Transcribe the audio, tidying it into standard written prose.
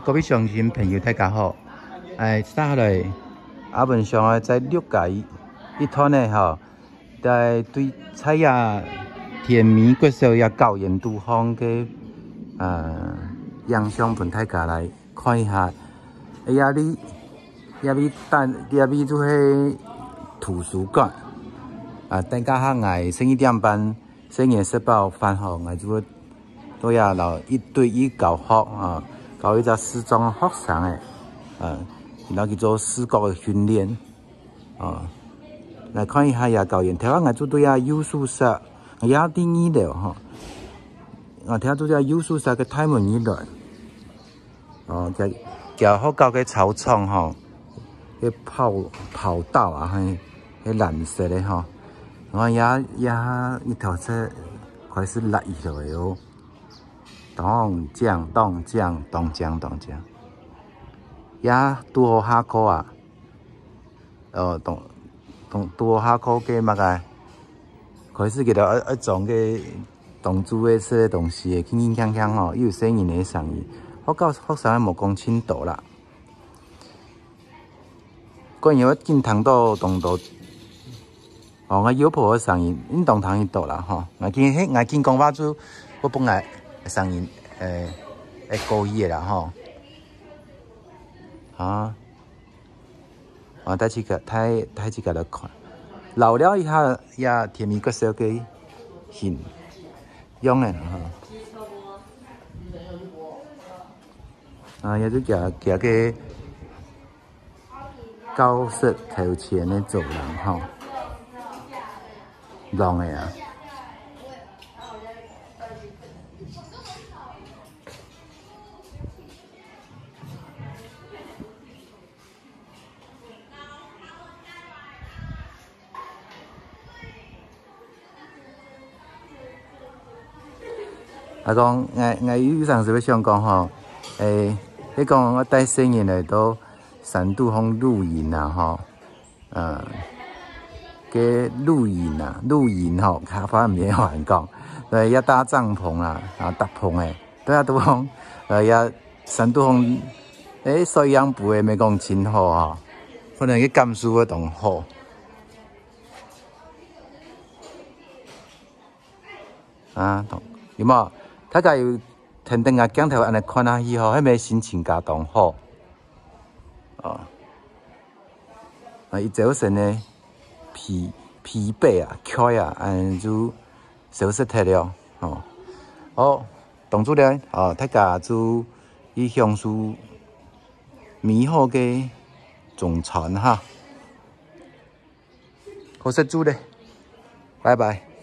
各位乡亲朋友大家好，下来阿文上在了解一团的吼，在对菜叶甜米骨烧也高盐度方嘅影像，本大家来看一下。你就是图书馆大家下挨11点半4月18翻学，挨就都也留1对1教学教一只视障学生的然后去做视觉的训练来看一下也教员，台湾挨做对艺术室也定义了听做幼术室嘅太门以来行好到嘅操场个跑道迄蓝色的然后一条车开始落下来哦，咚降，也拄好下课拄好下课嘅嘛个开始给到一种嘅动作的些东西轻轻锵锵又有声音的声音，我教学生无讲清楚啦。关于我进堂到动作我摇破的声音，运动堂去到啦我见讲话就我本来声音会故意的啦我带去个来看，留了一下也甜米骨烧嘅hình用的也就行个高色头前的走廊long的讲我有上是要想讲你讲我带声音来到3度风露营嘅露营反正唔好人讲，也搭帐篷搭棚诶，对都讲也3度风水养部诶，咪讲真好可能去甘肃诶同好有冇？大家有天灯镜头安尼看下去迄咪心情加同好伊早晨呢疲惫攰安就消失脱了同主咧大家就以享受美好嘅中餐好食煮咧，拜拜。